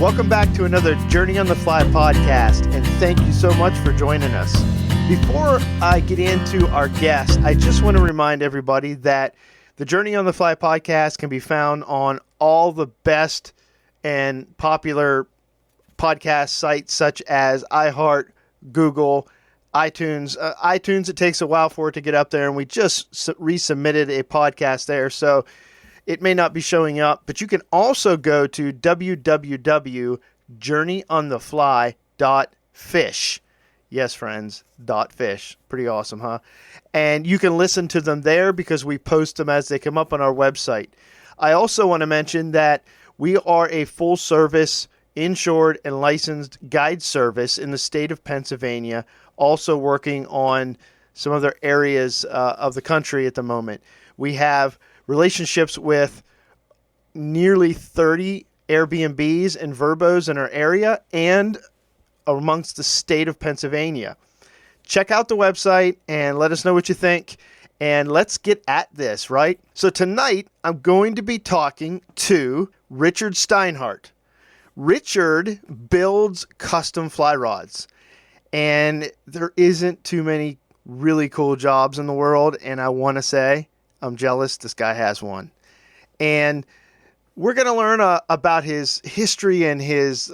Welcome back to another Journey on the Fly podcast, and thank you so much for joining us. Before I get into our guest, I just want to remind everybody that the Journey on the Fly podcast can be found on all the best and popular podcast sites such as iHeart, Google, iTunes. iTunes, it takes a while for it to get up there, and we just resubmitted a podcast there, so it may not be showing up, but you can also go to www.journeyonthefly.fish. Yes, friends, .fish. Pretty awesome, huh? And you can listen to them there because we post them as they come up on our website. I also want to mention that we are a full-service, insured, and licensed guide service in the state of Pennsylvania, also working on some other areas of the country at the moment. We have relationships with nearly 30 Airbnbs and Verbos in our area and amongst the state of Pennsylvania. Check out the website and let us know what you think. And let's get at this, right? So tonight, I'm going to be talking to Richard Steinhart. Richard builds custom fly rods. And there isn't too many really cool jobs in the world. And I want to say, I'm jealous. This guy has one. And we're going to learn about his history and his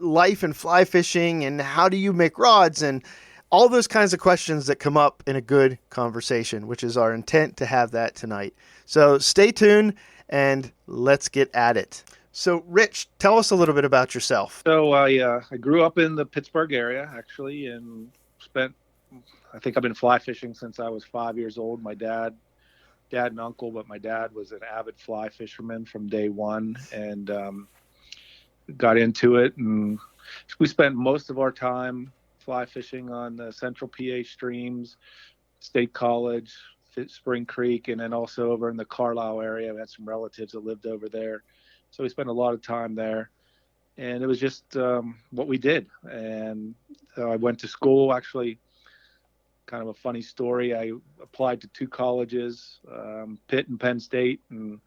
life in fly fishing and how do you make rods and all those kinds of questions that come up in a good conversation, which is our intent to have that tonight. So stay tuned and let's get at it. So, Rich, tell us a little bit about yourself. So I grew up in the Pittsburgh area, actually, and I think I've been fly fishing since I was 5 years old. My dad and uncle, but my dad was an avid fly fisherman from day one and got into it. And we spent most of our time fly fishing on the central PA streams, State College, Spring Creek, and then also over in the Carlisle area. We had some relatives that lived over there. So we spent a lot of time there. And it was just what we did. And so I went to school, actually. Kind of a funny story. I applied to two colleges, Pitt and Penn State, and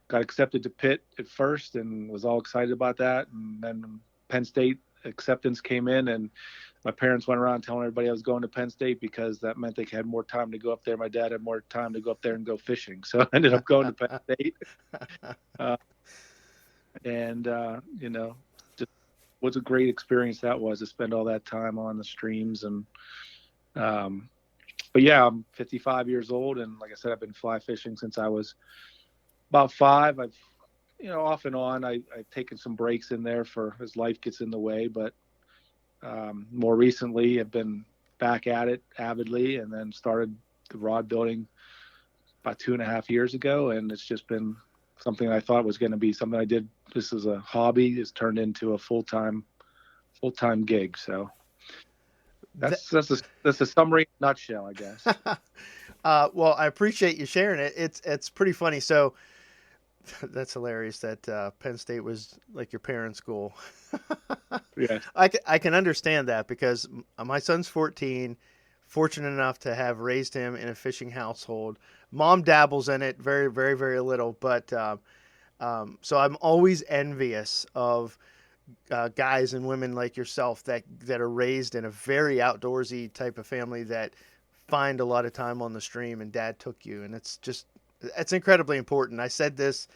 got accepted to Pitt at first and was all excited about that. And then Penn State acceptance came in and my parents went around telling everybody I was going to Penn State because that meant they had more time to go up there. My dad had more time to go up there and go fishing. So I ended up going to Penn State. Just what a great experience that was to spend all that time on the streams and but yeah, I'm 55 years old. And like I said, I've been fly fishing since I was about 5. I've, off and on, I've taken some breaks in there for as life gets in the way, but, more recently I've been back at it avidly and then started the rod building about 2.5 years ago. And it's just been something I thought was going to be something I did. This is a hobby. It's turned into a full-time gig. So that's a summary in a nutshell, I guess. Well, I appreciate you sharing it. It's pretty funny. So that's hilarious that Penn State was like your parents' school. Yeah, I can understand that because my son's 14, fortunate enough to have raised him in a fishing household. Mom dabbles in it very, very, very little, but so I'm always envious of guys and women like yourself that are raised in a very outdoorsy type of family that find a lot of time on the stream, and dad took you, and it's incredibly important. I said this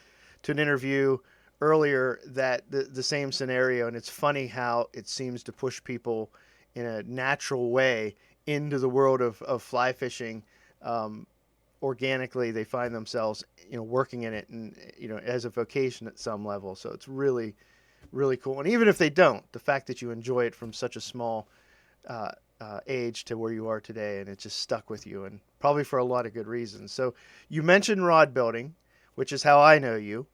to an interview earlier that the same scenario, and it's funny how it seems to push people in a natural way into the world of fly fishing. Organically, they find themselves working in it and as a vocation at some level. So it's really, really cool. And even if they don't, the fact that you enjoy it from such a small age to where you are today, and it just stuck with you, and probably for a lot of good reasons. So you mentioned rod building, which is how I know you,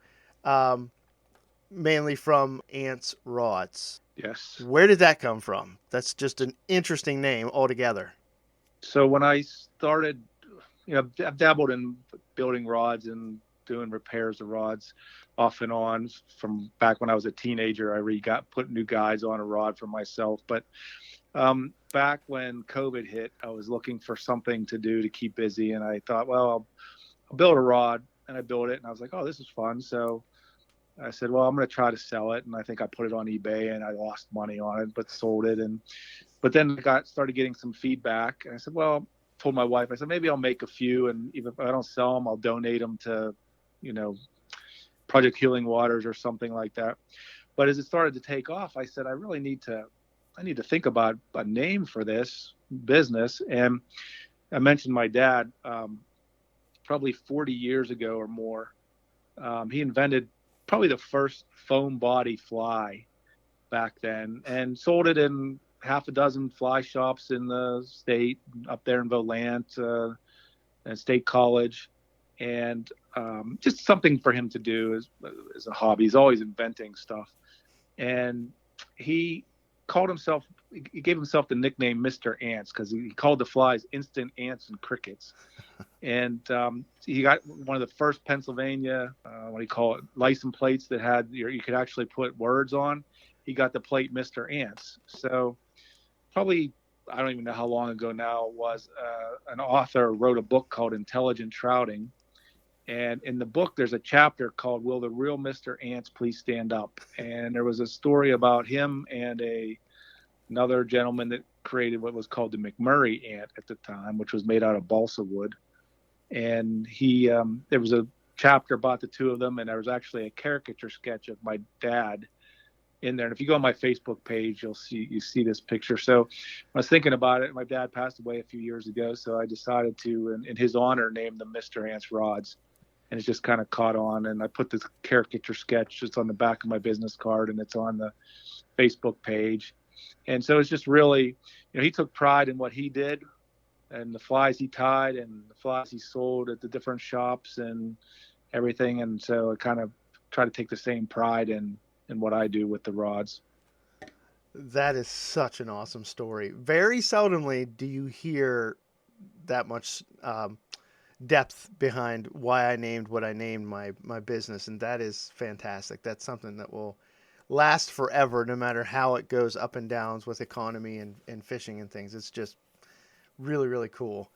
mainly from Ant's Rods. Yes. Where did that come from? That's just an interesting name altogether. So when I started, I've dabbled in building rods and doing repairs of rods off and on from back when I was a teenager. I put new guides on a rod for myself. But back when COVID hit, I was looking for something to do to keep busy. And I thought, well, I'll build a rod. And I built it. And I was like, oh, this is fun. So I said, well, I'm going to try to sell it. And I think I put it on eBay and I lost money on it, but sold it. But then I started getting some feedback. And I said, well, told my wife, I said, maybe I'll make a few. And even if I don't sell them, I'll donate them to, you know, Project Healing Waters or something like that. But as it started to take off, I said, I need to think about a name for this business. And I mentioned my dad, probably 40 years ago or more. He invented probably the first foam body fly back then and sold it in half a dozen fly shops in the state, up there in Volant, and State College. And just something for him to do as a hobby. He's always inventing stuff. And he he gave himself the nickname Mr. Ants because he called the flies instant ants and crickets. And he got one of the first Pennsylvania, what do you call it, license plates that had you could actually put words on. He got the plate Mr. Ants. So probably, I don't even know how long ago now it was, an author wrote a book called Intelligent Trouting. And in the book, there's a chapter called "Will the Real Mr. Ants Please Stand Up?" And there was a story about him and another gentleman that created what was called the McMurray ant at the time, which was made out of balsa wood. And there was a chapter about the two of them, and there was actually a caricature sketch of my dad in there. And if you go on my Facebook page, you see this picture. So I was thinking about it. My dad passed away a few years ago, so I decided to, in his honor, name them Mr. Ants rods. And it's just kind of caught on. And I put this caricature sketch. It's on the back of my business card, and it's on the Facebook page. And so it's just really, he took pride in what he did, and the flies he tied, and the flies he sold at the different shops, and everything. And so I kind of try to take the same pride in what I do with the rods. That is such an awesome story. Very seldomly do you hear that much depth behind why I named what I named my business, and that is fantastic. That's something that will last forever, no matter how it goes up and downs with economy and fishing and things. It's just really really cool.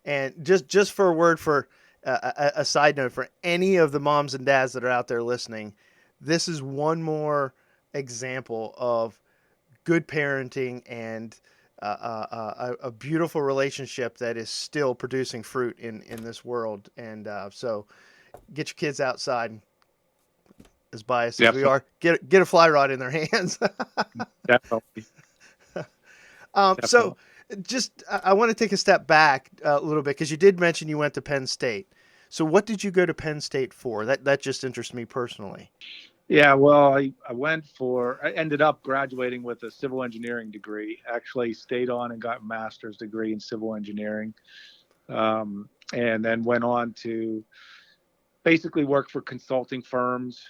And just for a word for a side note for any of the moms and dads that are out there listening, this is one more example of good parenting and a beautiful relationship that is still producing fruit in this world. And so get your kids outside, as biased as we Definitely. are, get a fly rod in their hands. Definitely. So Definitely. just I want to take a step back a little bit because you did mention you went to Penn State. So what did you go to Penn State for? That just interests me personally. Yeah, well, I ended up graduating with a civil engineering degree. Actually stayed on and got a master's degree in civil engineering. And then went on to basically work for consulting firms.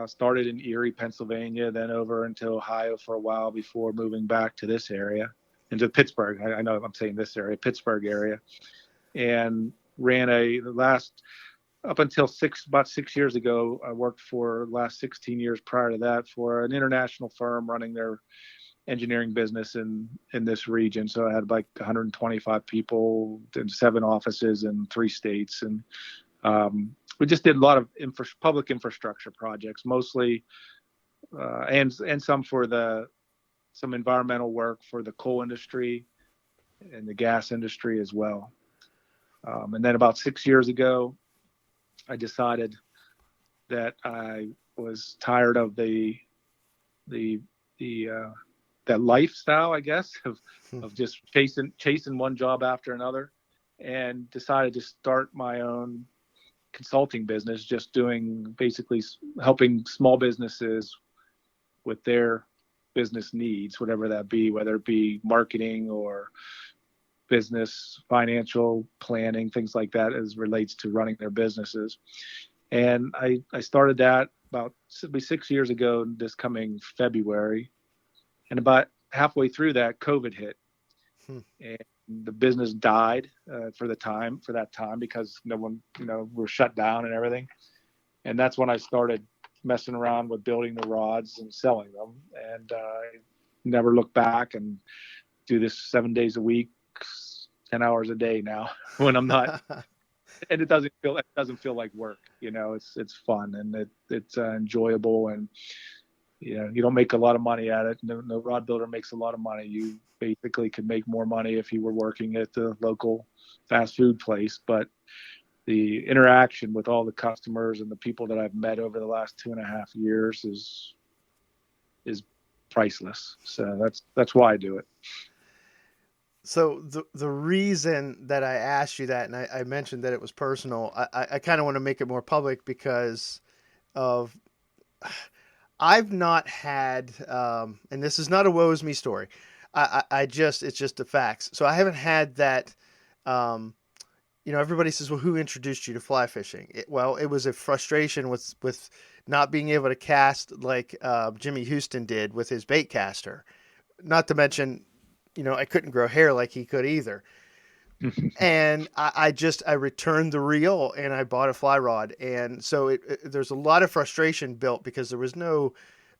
Started in Erie, Pennsylvania, then over into Ohio for a while before moving back to this area, into Pittsburgh. I know I'm saying this area, Pittsburgh area, and ran the last up until about 6 years ago. I worked for the last 16 years prior to that for an international firm running their engineering business in this region. So I had like 125 people in 7 offices in 3 states, and we just did a lot of public infrastructure projects, mostly, and some some environmental work for the coal industry and the gas industry as well. And then about 6 years ago, I decided that I was tired of the that lifestyle, I guess, of just chasing one job after another, and decided to start my own consulting business, just doing basically helping small businesses with their business needs, whatever that be, whether it be marketing or business, financial planning, things like that as relates to running their businesses. And I started that about 6 years ago, this coming February. And about halfway through that, COVID hit. And the business died for that time because no one, we're shut down and everything. And that's when I started messing around with building the rods and selling them. And I never look back and do this 7 days a week, 10 hours a day now when I'm not and it doesn't feel like work. It's fun, and it's enjoyable, and you don't make a lot of money at it. No rod builder makes a lot of money. You basically could make more money if you were working at the local fast food place, but the interaction with all the customers and the people that I've met over the last 2.5 years is priceless. So that's why I do it. So the reason that I asked you that, and I mentioned that it was personal, I kind of want to make it more public because of I've not had, and this is not a woe is me story. I just it's just the facts. So I haven't had that. Um, Everybody says, "Well, who introduced you to fly fishing?" Well, it was a frustration with not being able to cast like Jimmy Houston did with his bait caster. Not to mention, I couldn't grow hair like he could either. And I returned the reel and I bought a fly rod, and so there's a lot of frustration built because there was no,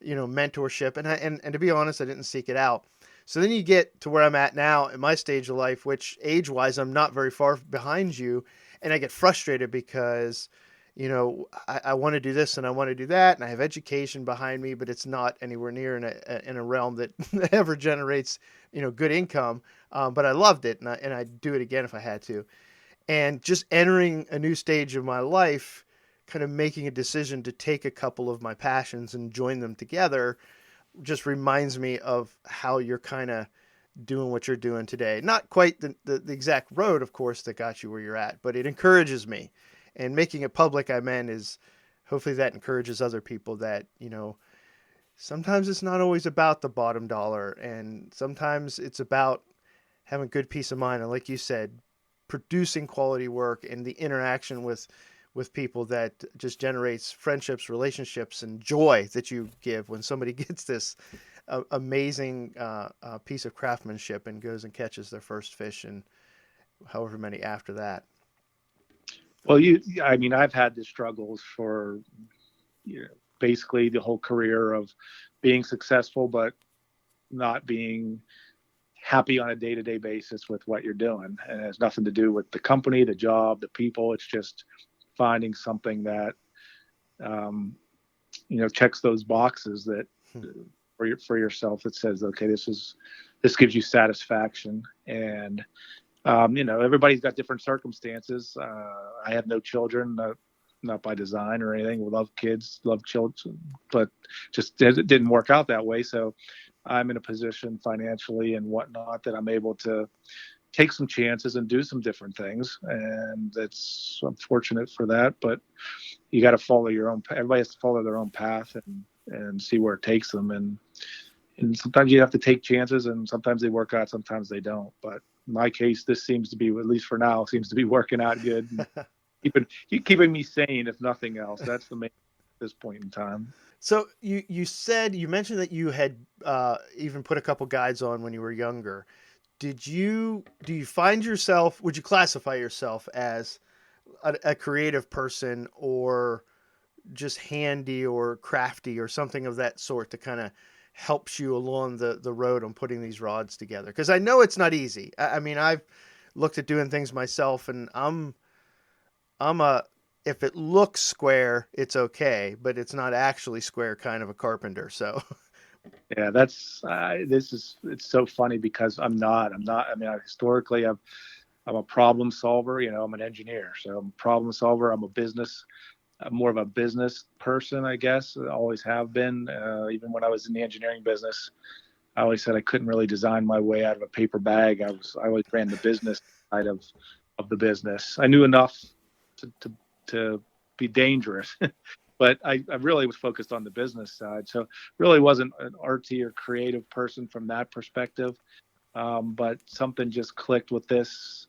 mentorship, and to be honest, I didn't seek it out. So then you get to where I'm at now in my stage of life, which age wise I'm not very far behind you, and I get frustrated because I want to do this and I want to do that, and I have education behind me, but it's not anywhere near in a realm that ever generates good income. But I loved it, and I'd do it again if I had to. And just entering a new stage of my life, kind of making a decision to take a couple of my passions and join them together, just reminds me of how you're kind of doing what you're doing today. Not quite the exact road, of course, that got you where you're at, but it encourages me. And making it public, I meant, is hopefully that encourages other people that, sometimes it's not always about the bottom dollar, and sometimes it's about having good peace of mind. And like you said, producing quality work and the interaction with people that just generates friendships, relationships, and joy that you give when somebody gets this amazing piece of craftsmanship and goes and catches their first fish and however many after that. Well, I mean, I've had the struggles for basically the whole career of being successful, but not being happy on a day-to-day basis with what you're doing, and it has nothing to do with the company, the job, the people. It's just finding something that checks those boxes that for yourself, that says, okay, this gives you satisfaction. And everybody's got different circumstances. I have no children, not by design or anything. We love kids, love children, but just it didn't work out that way. So I'm in a position financially and whatnot that I'm able to take some chances and do some different things. And I'm fortunate for that, but you got to follow everybody has to follow their own path and see where it takes them. And sometimes you have to take chances, and sometimes they work out, sometimes they don't. But in my case, this seems to be, at least for now, seems to be working out good. Keeping me sane, if nothing else. That's the main at this point in time. So you mentioned that you had even put a couple guides on when you were younger. Do you find yourself, would you classify yourself as a creative person, or just handy or crafty or something of that sort that kind of helps you along the road on putting these rods together? Because I know it's not easy. I mean, I've looked at doing things myself, and I'm a if it looks square, it's okay, but it's not actually square kind of a carpenter. So Yeah, it's so funny because I'm not. I mean, I'm a problem solver. I'm an engineer, so I'm a problem solver. I'm more of a business person, I guess. I always have been. Even when I was in the engineering business, I always said I couldn't really design my way out of a paper bag. I always ran the business side of the business. I knew enough to be dangerous, but I really was focused on the business side. So really wasn't an artsy or creative person from that perspective. But something just clicked with this.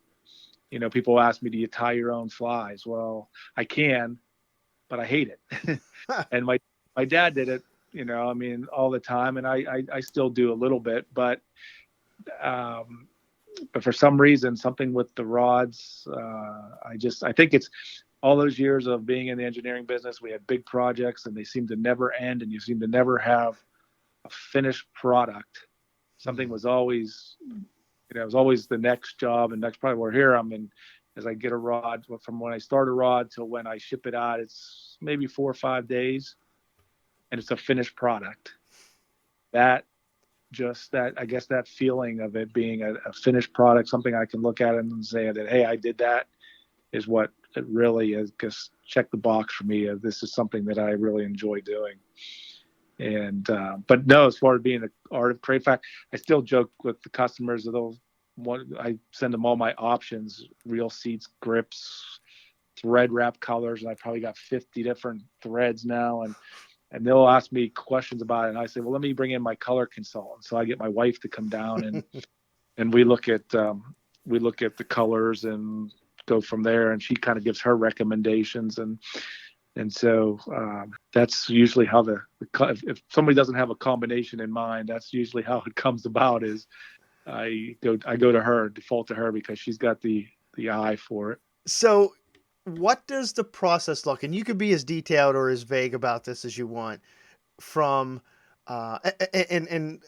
People ask me, do you tie your own flies? Well, I can, but I hate it. And my dad did it, I mean, all the time. And I still do a little bit, but for some reason, something with the rods, I think it's all those years of being in the engineering business. We had big projects and they seem to never end, and you seem to never have a finished product. Something was always, it was always the next job and next project. We're here. I'm in as I get a rod from when I start a rod till when I ship it out. It's maybe 4 or 5 days, and it's a finished product. That just that I guess that feeling of it being a finished product, something I can look at and say that, hey, I did that, is what it really is. Just check the box for me. This is something that I really enjoy doing. And but no, as far as being an art of trade, fact, I still joke with the customers that I send them all my options: reel seats, grips, thread wrap colors, and I probably got 50 different threads now, and they'll ask me questions about it, and I say, well, let me bring in my color consultant. So I get my wife to come down, and we look at the colors and go from there, and she kind of gives her recommendations, and so that's usually how if somebody doesn't have a combination in mind, that's usually how it comes about. Is I go to her, default to her, because she's got the eye for it. So, what does the process look? And you could be as detailed or as vague about this as you want. From and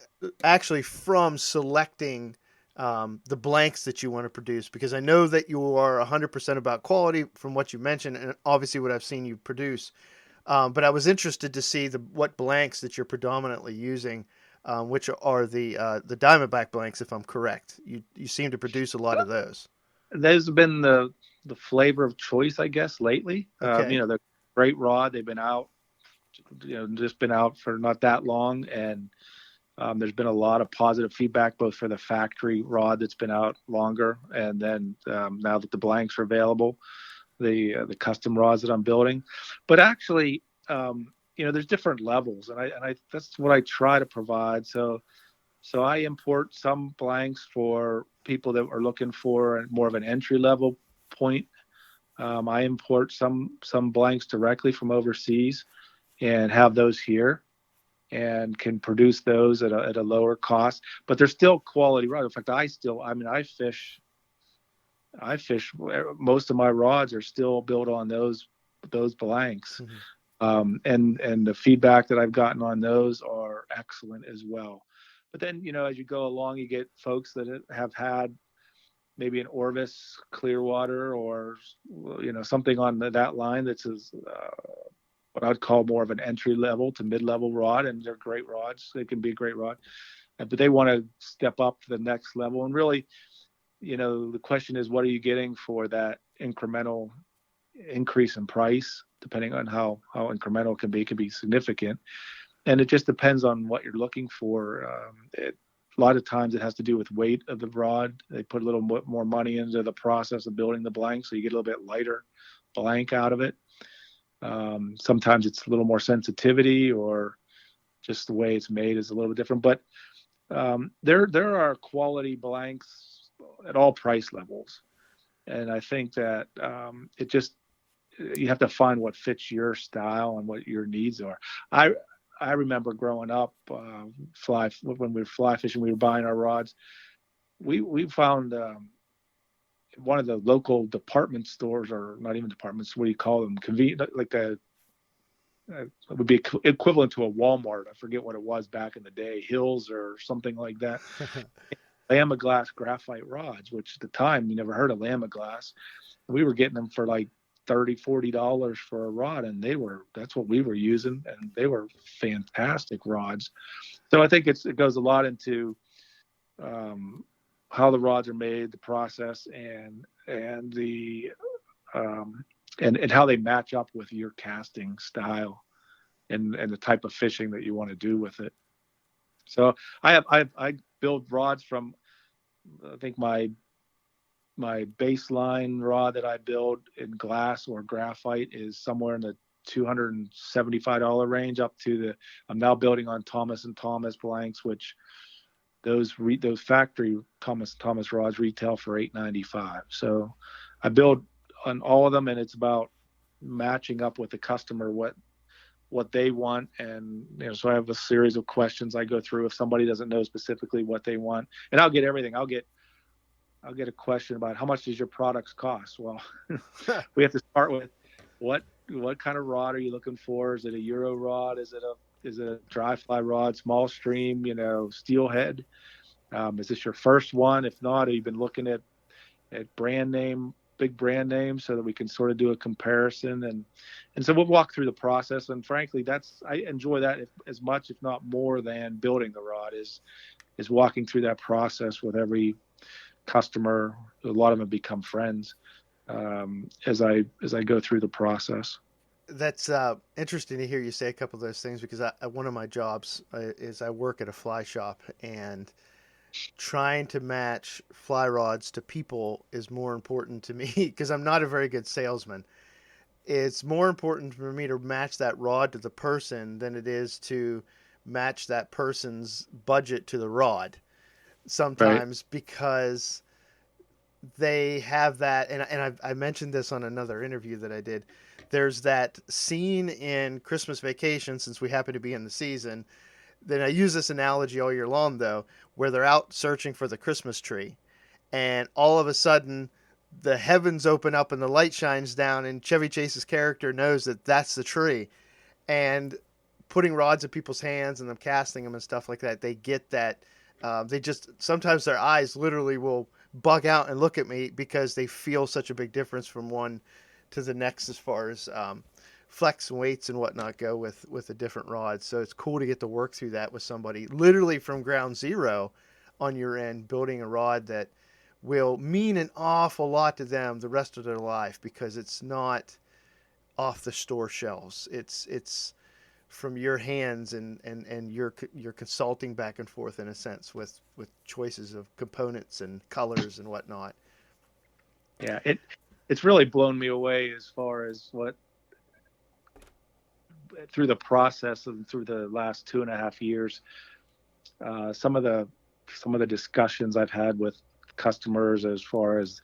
actually from selecting the blanks that you want to produce, because I know that you are 100% about quality from what you mentioned, and obviously what I've seen you produce. But I was interested to see what blanks that you're predominantly using, which are the Diamondback blanks, if I'm correct. You seem to produce a lot of those. Those have been the flavor of choice, I guess, lately. Okay. They're great rod. They've been out, just been out for not that long, and there's been a lot of positive feedback, both for the factory rod that's been out longer, and then now that the blanks are available, the custom rods that I'm building. But actually, there's different levels, and I that's what I try to provide. So I import some blanks for people that are looking for more of an entry level point. I import some blanks directly from overseas and have those here, and can produce those at a lower cost. But they're still quality rods. In fact, I fish. Most of my rods are still built on those blanks. And the feedback that I've gotten on those are excellent as well. But then, as you go along, you get folks that have had maybe an Orvis Clearwater, or something on that line that's what I'd call more of an entry level to mid level rod, and they're great rods. They can be a great rod, but they want to step up to the next level. And really, the question is, what are you getting for that incremental increase in price? Depending on how incremental it can be significant. And it just depends on what you're looking for. A lot of times it has to do with weight of the rod. They put a little more money into the process of building the blank, so you get a little bit lighter blank out of it. Sometimes it's a little more sensitivity, or just the way it's made is a little bit different. But there are quality blanks at all price levels, and I think that you have to find what fits your style and what your needs are. I remember growing up, when we were fly fishing, we were buying our rods. We found one of the local department stores, or not even departments, what do you call them? Convenient, like it would be equivalent to a Walmart. I forget what it was back in the day, Hills or something like that. Lama-glass graphite rods, which at the time you never heard of Lama-glass. We were getting them for like $30-$40 for a rod, and that's what we were using, and they were fantastic rods. So I think it goes a lot into how the rods are made, the process, and the and how they match up with your casting style and the type of fishing that you want to do with it. So I build rods from, I think my baseline rod that I build in glass or graphite is somewhere in the $275 range, up to I'm now building on Thomas & Thomas blanks, which those factory Thomas & Thomas rods retail for $895. So I build on all of them, and it's about matching up with the customer what they want. And so I have a series of questions I go through if somebody doesn't know specifically what they want, and I'll get everything. I'll get a question about how much does your products cost. Well, we have to start with what kind of rod are you looking for? Is it a Euro rod? Is it a dry fly rod, small stream, steelhead? Is this your first one? If not, have you been looking at brand name big brand names so that we can sort of do a comparison. And so we'll walk through the process. And frankly, I enjoy that as much, if not more, than building the rod is walking through that process with every customer. A lot of them become friends as I go through the process. That's interesting to hear you say a couple of those things because one of my jobs is I work at a fly shop, and trying to match fly rods to people is more important to me because I'm not a very good salesman. It's more important for me to match that rod to the person than it is to match that person's budget to the rod Right. sometimes because they have that. And I mentioned this on another interview that I did. There's that scene in Christmas Vacation, since we happen to be in the season. Then I use this analogy all year long, though, where they're out searching for the Christmas tree, and all of a sudden the heavens open up and the light shines down, and Chevy Chase's character knows that that's the tree. And putting rods in people's hands and them casting them and stuff like that, they get that. They just sometimes their eyes literally will bug out and look at me because they feel such a big difference from one to the next as far as flex and weights and whatnot go with a different rod. So it's cool to get to work through that with somebody literally from ground zero on your end, building a rod that will mean an awful lot to them the rest of their life because it's not off the store shelves. It's from your hands, and you're consulting back and forth in a sense with choices of components and colors and whatnot. Yeah, it's really blown me away as far as what through the process and through the last 2.5 years, some of the discussions I've had with customers as far as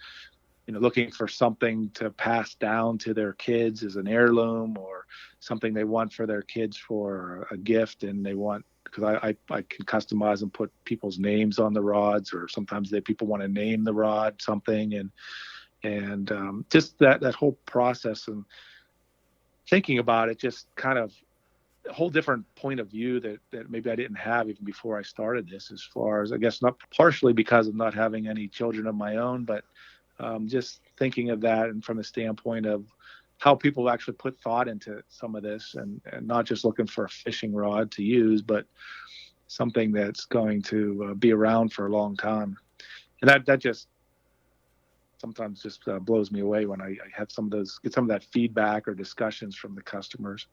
looking for something to pass down to their kids as an heirloom or something they want for their kids for a gift, and they want because I can customize and put people's names on the rods, or sometimes people want to name the rod something, and just that whole process and thinking about it, just kind of a whole different point of view that maybe I didn't have even before I started this, as far as, I guess, not partially because of not having any children of my own, but just thinking of that and from the standpoint of how people actually put thought into some of this, and not just looking for a fishing rod to use, but something that's going to be around for a long time. And that just sometimes just blows me away when I have get some of that feedback or discussions from the customers.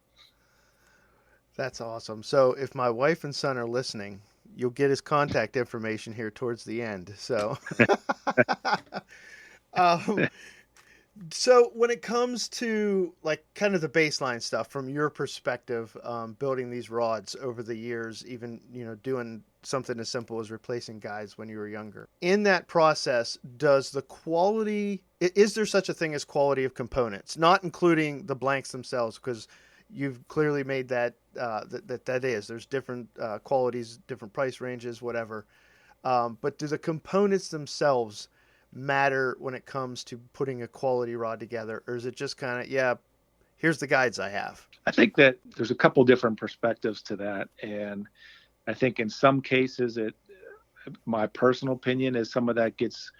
That's awesome. So if my wife and son are listening, you'll get his contact information here towards the end. So, um, so when it comes to like kind of the baseline stuff from your perspective, building these rods over the years, even doing something as simple as replacing guides when you were younger. In that process, does the quality is there such a thing as quality of components, not including the blanks themselves, because you've clearly made that that is there's different qualities, different price ranges, whatever. But do the components themselves matter when it comes to putting a quality rod together, or is it just kind of, yeah, here's the guides I have? I think that there's a couple different perspectives to that, and I think in some cases, my personal opinion is some of that gets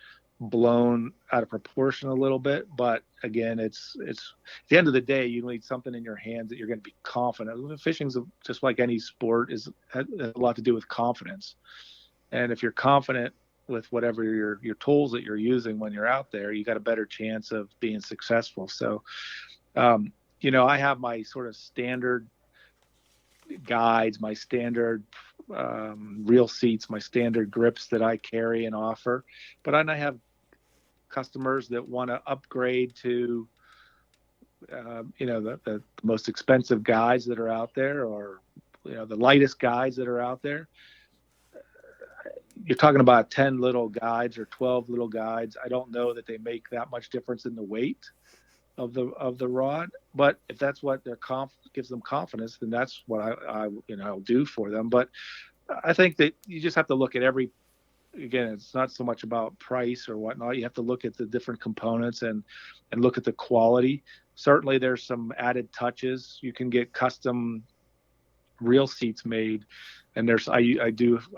blown out of proportion a little bit. But again, it's at the end of the day, you need something in your hands that you're going to be confident. Fishing's just like any sport, has a lot to do with confidence. And if you're confident with whatever your tools that you're using when you're out there, you got a better chance of being successful. So, I have my sort of standard guides, my standard reel seats, my standard grips that I carry and offer. But then I have customers that want to upgrade to, the most expensive guides that are out there, or, the lightest guides that are out there. You're talking about 10 little guides or 12 little guides. I don't know that they make that much difference in the weight of the rod, but if that's what gives them confidence, then that's what I'll do for them. But I think that you just have to look at again, it's not so much about price or whatnot. You have to look at the different components and look at the quality. Certainly there's some added touches. You can get custom reel seats made, and I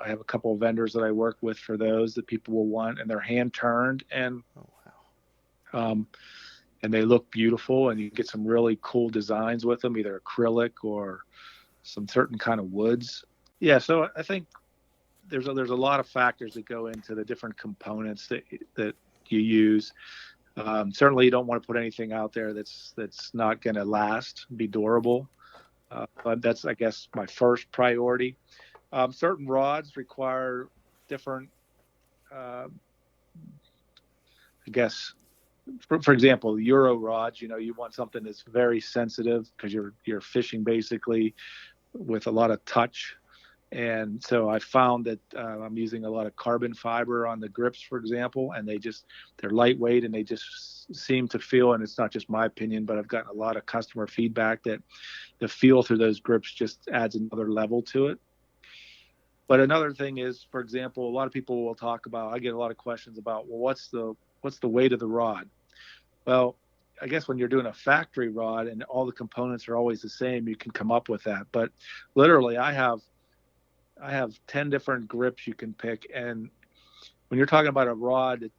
have a couple of vendors that I work with for those that people will want, and they're hand turned, and Oh wow. and they look beautiful, and you get some really cool designs with them, either acrylic or some certain kind of woods. Yeah, so I think there's a lot of factors that go into the different components that you use. Certainly, you don't want to put anything out there that's not going to last, be durable. But that's, I guess, my first priority. Certain rods require different, uh, I guess, for example, Euro rods. You want something that's very sensitive because you're fishing basically with a lot of touch. And so I found that I'm using a lot of carbon fiber on the grips, for example, and they're lightweight and they just seem to feel, and it's not just my opinion, but I've gotten a lot of customer feedback that the feel through those grips just adds another level to it. But another thing is, for example, a lot of people will talk about, I get a lot of questions about, well, what's the weight of the rod? Well, I guess when you're doing a factory rod and all the components are always the same, you can come up with that. But literally, I have 10 different grips you can pick. And when you're talking about a rod, the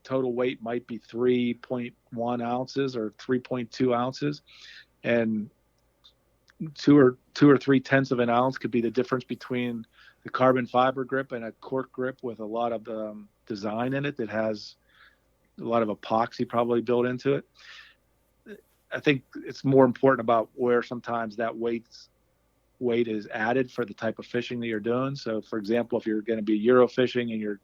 total weight might be 3.1 ounces or 3.2 ounces. And two or three tenths of an ounce could be the difference between the carbon fiber grip and a cork grip with a lot of design in it that has a lot of epoxy probably built into it. I think it's more important about where sometimes that weight is added for the type of fishing that you're doing. So, for example, if you're going to be Euro fishing and you're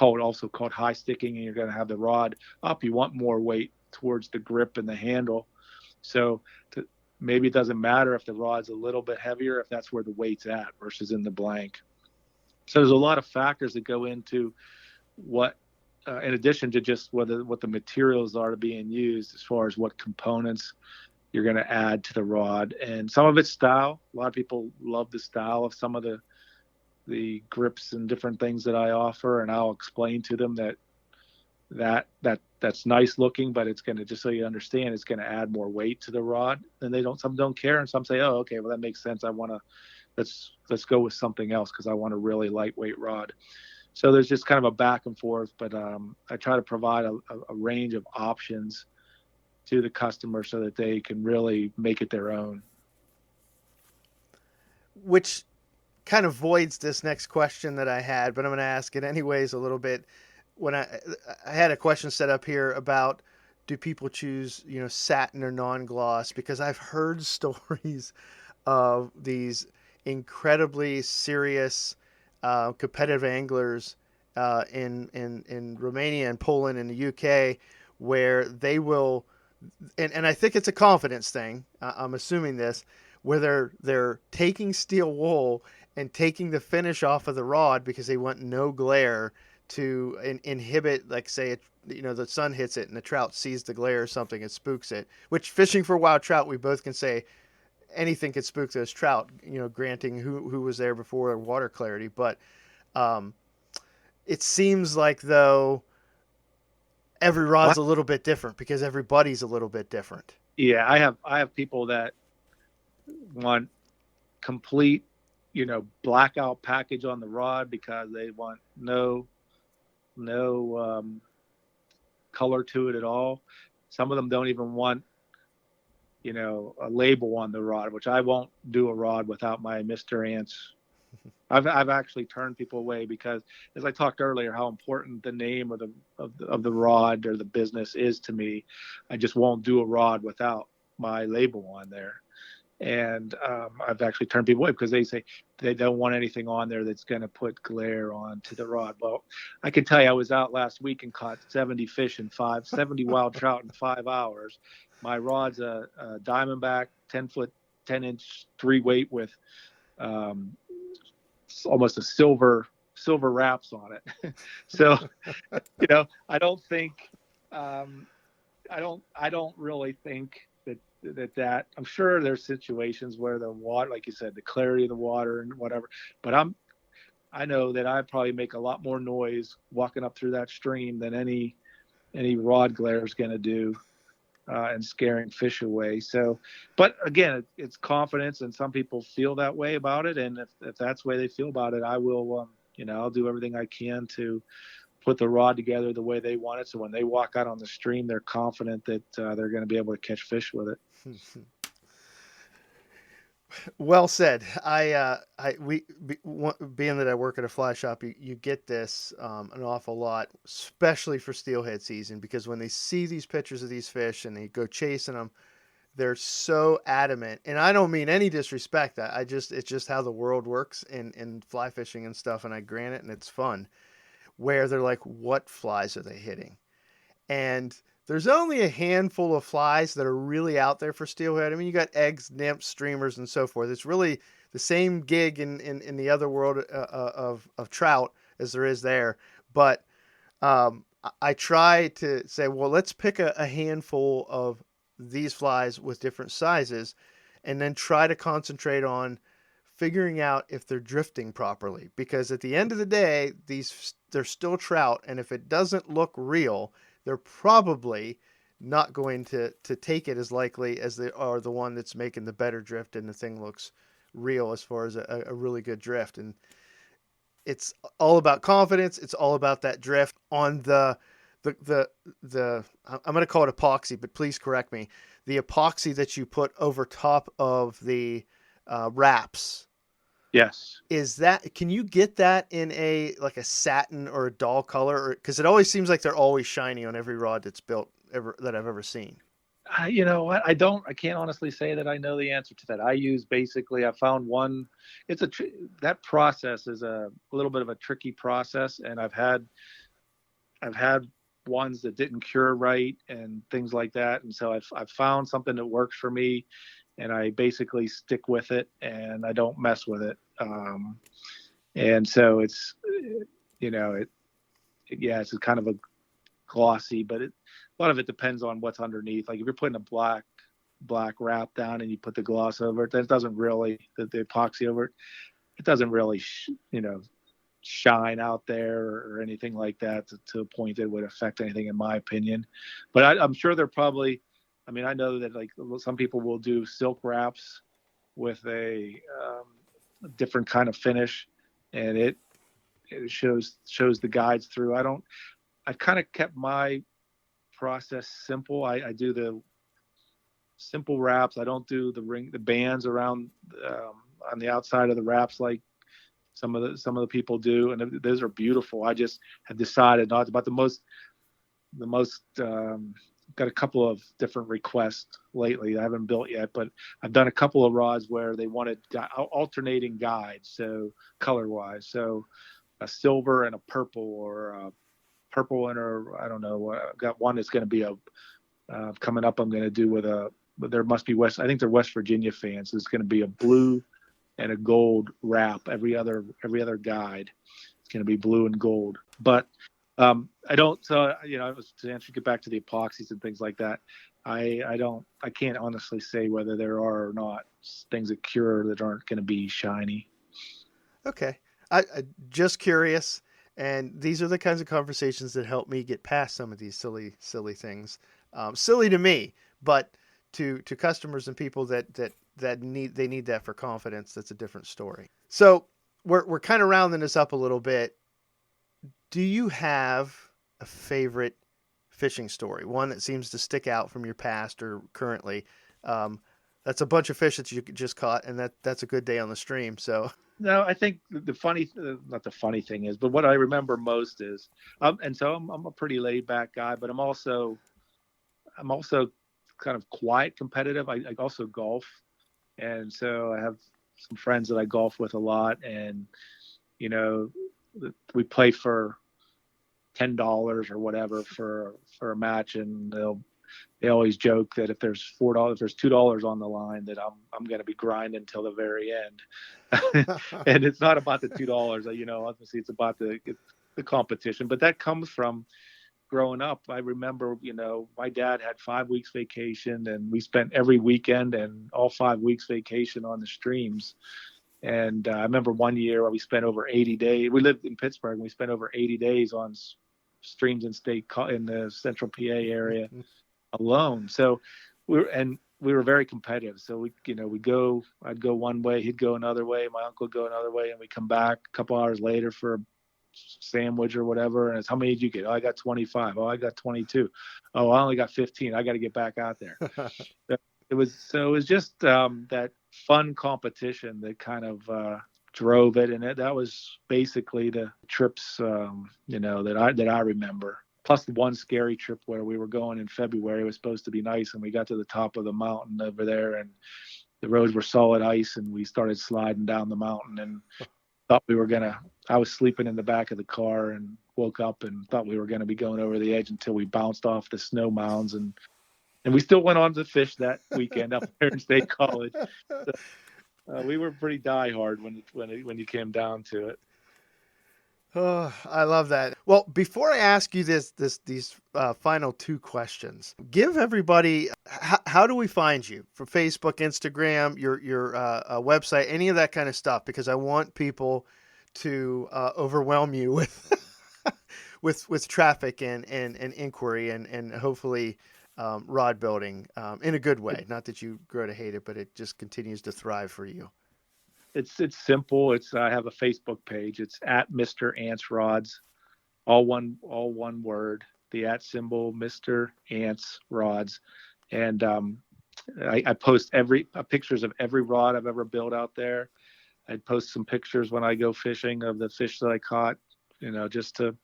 also called high sticking, and you're going to have the rod up, you want more weight towards the grip and the handle. So maybe it doesn't matter if the rod's a little bit heavier if that's where the weight's at versus in the blank. So there's a lot of factors that go into what, in addition to just what the materials are being used, as far as what components you're going to add to the rod. And some of it's style. A lot of people love the style of some of the grips and different things that I offer, and I'll explain to them that's nice looking, but it's going to, just so you understand, it's going to add more weight to the rod. And some don't care, and some say, oh, okay, well, that makes sense. Let's go with something else because I want a really lightweight rod. So there's just kind of a back and forth, but I try to provide a range of options to the customer so that they can really make it their own. Which kind of voids this next question that I had, but I'm going to ask it anyways a little bit. When I had a question set up here about, do people choose, satin or non-gloss? Because I've heard stories of these incredibly serious competitive anglers in Romania and Poland and the UK, where they will, and I think it's a confidence thing. I'm assuming this, where they're taking steel wool and taking the finish off of the rod because they want no glare to inhibit, like, say, the sun hits it and the trout sees the glare or something, it spooks it. Which, fishing for wild trout, we both can say anything could spook those trout. Granting who was there before water clarity, but it seems like, though, every rod's a little bit different because everybody's a little bit different. Yeah, I have people that want complete, blackout package on the rod because they want no color to it at all. Some of them don't even want, a label on the rod, which I won't do a rod without my Mr. Ants. I've actually turned people away because, as I talked earlier, how important the name of the rod or the business is to me. I just won't do a rod without my label on there. And I've actually turned people away because they say they don't want anything on there that's going to put glare onto the rod. Well, I can tell you, I was out last week and caught 70 fish in 70 wild trout in 5 hours. My rod's a Diamondback 10-foot, 10-inch 3-weight with almost a silver wraps on it. So, I don't think, I don't really think that I'm sure there's situations where the water, like you said, the clarity of the water and whatever, but I know that I probably make a lot more noise walking up through that stream than any rod glare is going to do, and scaring fish away. So, but again, it's confidence, and some people feel that way about it. And if that's the way they feel about it, I will, I'll do everything I can to put the rod together the way they want it. So when they walk out on the stream, they're confident that they're going to be able to catch fish with it. Well said. Being that I work at a fly shop, you get this an awful lot, especially for steelhead season, because when they see these pictures of these fish and they go chasing them, they're so adamant. And I don't mean any disrespect. It's just how the world works in fly fishing and stuff. And I grant it, and it's fun. Where they're like, what flies are they hitting? And there's only a handful of flies that are really out there for steelhead. I mean, you got eggs, nymphs, streamers, and so forth. It's really the same gig in the other world of trout as there is there. But I try to say, well, let's pick a handful of these flies with different sizes and then try to concentrate on figuring out if they're drifting properly. Because at the end of the day, they're still trout. And if it doesn't look real, they're probably not going to take it as likely as they are the one that's making the better drift and the thing looks real as far as a really good drift. And it's all about confidence. It's all about that drift on the I'm going to call it epoxy, but please correct me. The epoxy that you put over top of the wraps. Yes. Can you get that in like a satin or a dull color? Because it always seems like they're always shiny on every rod that's built that I've ever seen. You know what? I can't honestly say that I know the answer to that. I found one. That process is a little bit of a tricky process. And I've had ones that didn't cure right and things like that. And so I've found something that works for me, and I basically stick with it and I don't mess with it. And so it's, it's kind of a glossy, but a lot of it depends on what's underneath. Like if you're putting a black wrap down and you put the gloss over it, that doesn't really, the epoxy over it, it doesn't really, shine out there or anything like that to a point that would affect anything, in my opinion. But I'm sure they're probably, I know that like some people will do silk wraps with a different kind of finish, and it shows the guides through. I've kind of kept my process simple. I do the simple wraps. I don't do the bands around on the outside of the wraps like some of the people do, and those are beautiful. I just have decided not about the most got a couple of different requests lately. I haven't built yet, but I've done a couple of rods where they wanted alternating guides, so color wise, so a silver and a purple, or a purple and I don't know. I've got one that's going to be coming up. I'm going to do but there must be I think they're West Virginia fans. So it's going to be a blue and a gold wrap. Every other guide, it's going to be blue and gold. But I don't. So to answer, get back to the epoxies and things like that. I can't honestly say whether there are or not things that cure that aren't going to be shiny. Okay, I just curious. And these are the kinds of conversations that help me get past some of these silly things. Silly to me, but to customers and people that need that for confidence, that's a different story. So we're kind of rounding this up a little bit. Do you have a favorite fishing story? One that seems to stick out from your past or currently? That's a bunch of fish that you just caught, and that's a good day on the stream. So no, I think not the funny thing is, but what I remember most is, and so I'm a pretty laid back guy, but I'm also kind of quiet competitive. I also golf. And so I have some friends that I golf with a lot, and we play for $10 or whatever for a match, and they always joke that if there's $4, if there's $2 on the line, that I'm going to be grinding until the very end. And it's not about the $2, obviously it's about the competition, but that comes from growing up. I remember, my dad had 5 weeks vacation, and we spent every weekend and all 5 weeks vacation on the streams. And I remember one year where we spent over 80 days. We lived in Pittsburgh, and we spent over 80 days on streams in the central PA area alone. So we were very competitive. So I'd go one way, he'd go another way, my uncle would go another way, and we come back a couple hours later for sandwich or whatever. And it's, how many did you get? Oh, I got 25. Oh, I got 22. Oh, I only got 15. I got to get back out there. It was just that fun competition that kind of drove it, and that was basically the trips that I remember. Plus the one scary trip where we were going in February. It was supposed to be nice, and we got to the top of the mountain over there, and the roads were solid ice, and we started sliding down the mountain, and thought we were gonna. I was sleeping in the back of the car and woke up and thought we were going to be going over the edge until we bounced off the snow mounds, and we still went on to fish that weekend up there in State College. So, we were pretty diehard when you came down to it. Oh, I love that. Well, before I ask you these final two questions, give everybody how do we find you for Facebook, Instagram, your website, any of that kind of stuff? Because I want people to overwhelm you with with traffic and inquiry and hopefully rod building in a good way. Not that you grow to hate it, but it just continues to thrive for you. It's simple. I have a Facebook page. It's at Mr. Ants Rods, all one word. The at symbol, Mr. Ants Rods, and I post pictures of every rod I've ever built out there. I'd post some pictures when I go fishing of the fish that I caught, just to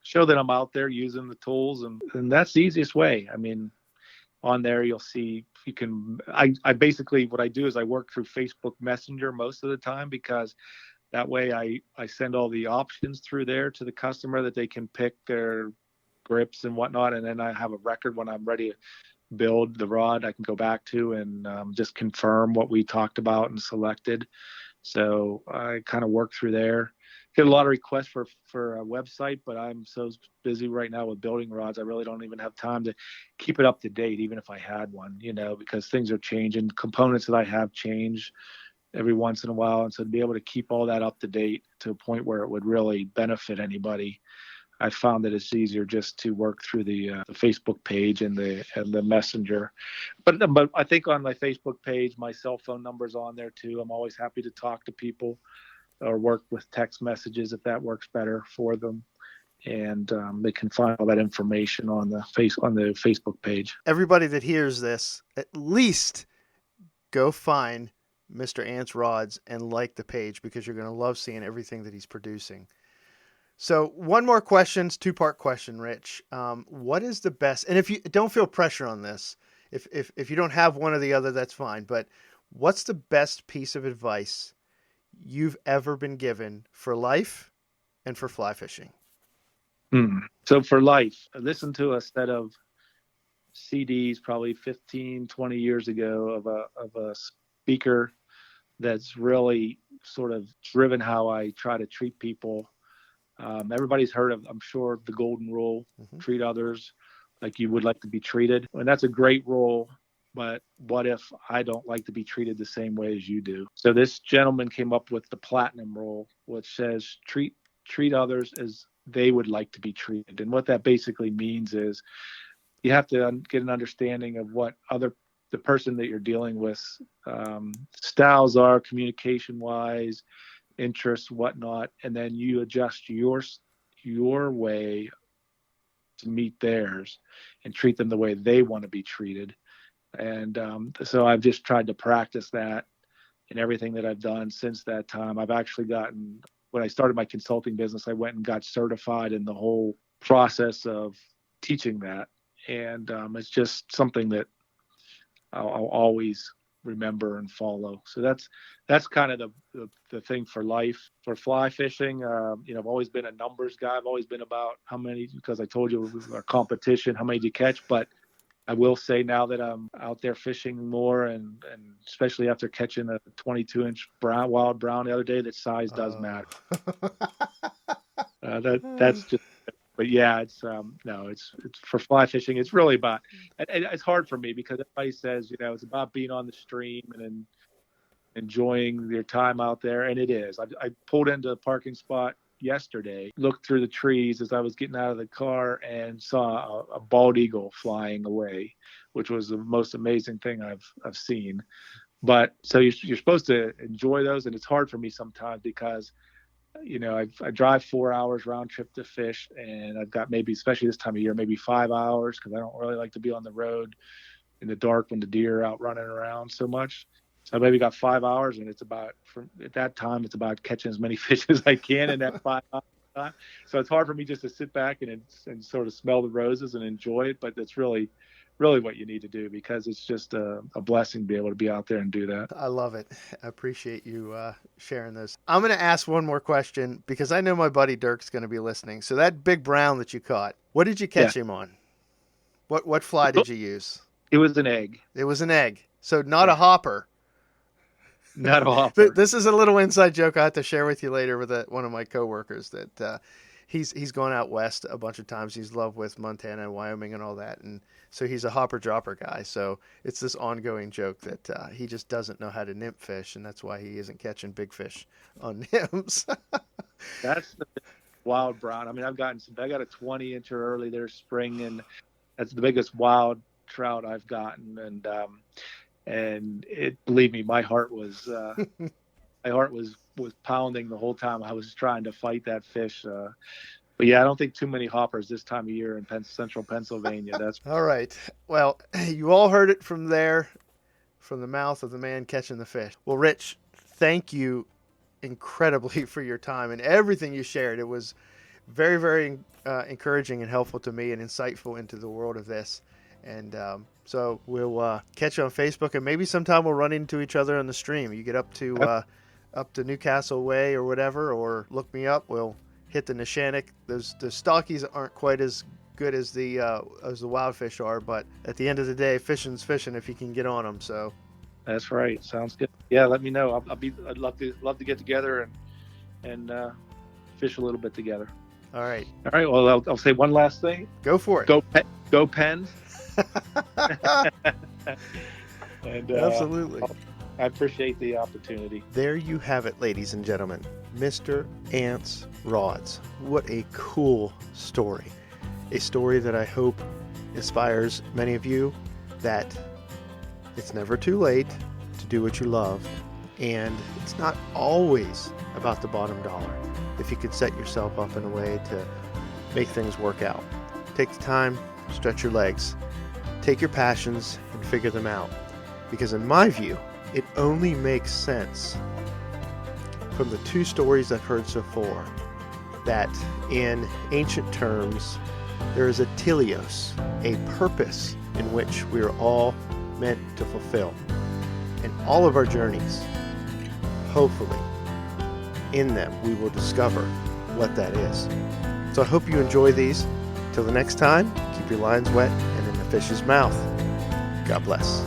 show that I'm out there using the tools, and that's the easiest way. I mean, on there you'll see I basically, what I do is I work through Facebook Messenger most of the time, because that way I send all the options through there to the customer that they can pick their grips and whatnot, and then I have a record when I'm ready to build the rod I can go back to and just confirm what we talked about and selected. So I kind of work through there. Get a lot of requests for a website, but I'm so busy right now with building rods, I really don't even have time to keep it up to date, even if I had one, because things are changing. Components that I have change every once in a while, and so to be able to keep all that up to date to a point where it would really benefit anybody, I found that it's easier just to work through the Facebook page and the Messenger. But I think on my Facebook page, my cell phone number's on there too. I'm always happy to talk to people or work with text messages if that works better for them. And they can find all that information on the Facebook page. Everybody that hears this, at least go find Mr. Ants Rods and like the page, because you're going to love seeing everything that he's producing. So one more question, two-part question, Rich. What is the best, and if you don't feel pressure on this, if you don't have one or the other, that's fine, but what's the best piece of advice you've ever been given for life and for fly fishing? So for life, I listened to a set of CDs probably 15, 20 years ago of a speaker that's really sort of driven how I try to treat people. Everybody's heard of, I'm sure, the golden rule: treat others like you would like to be treated. And that's a great rule, but what if I don't like to be treated the same way as you do? So this gentleman came up with the platinum rule, which says treat others as they would like to be treated. And what that basically means is you have to get an understanding of what the person that you're dealing with styles are, communication wise, interests, whatnot, and then you adjust your way to meet theirs and treat them the way they want to be treated. And so I've just tried to practice that in everything that I've done since that time. I've actually when I started my consulting business, I went and got certified in the whole process of teaching that. And it's just something that I'll always remember and follow. So that's kind of the thing for life. For fly fishing, I've always been a numbers guy. I've always been about how many, because I told you our competition, how many do you catch? But I will say now that I'm out there fishing more, and especially after catching a 22-inch wild brown the other day, that size does matter. That's just. But yeah, it's for fly fishing. It's really about. It's hard for me because everybody says it's about being on the stream and enjoying your time out there, and it is. I pulled into a parking spot yesterday, looked through the trees as I was getting out of the car, and saw a bald eagle flying away, which was the most amazing thing I've seen. But so you're supposed to enjoy those, and it's hard for me sometimes because I drive 4 hours round trip to fish, and I've got maybe, especially this time of year, maybe 5 hours because I don't really like to be on the road in the dark when the deer are out running around so much. So I maybe got 5 hours, and at that time, it's about catching as many fish as I can in that 5 hours time. So it's hard for me just to sit back and sort of smell the roses and enjoy it, but it's really, really what you need to do because it's just a blessing to be able to be out there and do that. I love it. I appreciate you sharing this. I'm going to ask one more question because I know my buddy Dirk's going to be listening. So that big brown that you caught, what did you catch him on? What fly did you use? It was an egg. It was an egg. So not a hopper. Not a hopper. This is a little inside joke I have to share with you later with one of my coworkers that he's gone out west a bunch of times. He's loved with Montana and Wyoming and all that. And so he's a hopper dropper guy. So it's this ongoing joke that he just doesn't know how to nymph fish. And that's why he isn't catching big fish on nymphs. That's the wild brown. I mean, I got a 20-incher early there spring, and that's the biggest wild trout I've gotten. And believe me, my heart was pounding the whole time I was trying to fight that fish. But yeah, I don't think too many hoppers this time of year in central Pennsylvania. That's all right. Well, you all heard it from there, from the mouth of the man catching the fish. Well, Rich, thank you incredibly for your time and everything you shared. It was very, very encouraging and helpful to me and insightful into the world of this. And so we'll catch you on Facebook, and maybe sometime we'll run into each other on the stream. You get up to Newcastle Way or whatever, or look me up. We'll hit the Neshannock. The stockies aren't quite as good as the wild fish are, but at the end of the day, fishing's fishing if you can get on them. So that's right. Sounds good. Yeah, let me know. I'd love to get together and fish a little bit together. All right. All right. Well, I'll say one last thing. Go for it. Go Pens. And absolutely. I appreciate the opportunity. There you have it, ladies and gentlemen. Mr. Ant's Rods. What a cool story. A story that I hope inspires many of you that it's never too late to do what you love, and it's not always about the bottom dollar if you can set yourself up in a way to make things work out. Take the time, stretch your legs, take your passions and figure them out. Because in my view, it only makes sense from the two stories I've heard so far that in ancient terms, there is a teleos, a purpose in which we are all meant to fulfill. In all of our journeys, hopefully, in them, we will discover what that is. So I hope you enjoy these. Till the next time, keep your lines wet and in the fish's mouth. God bless.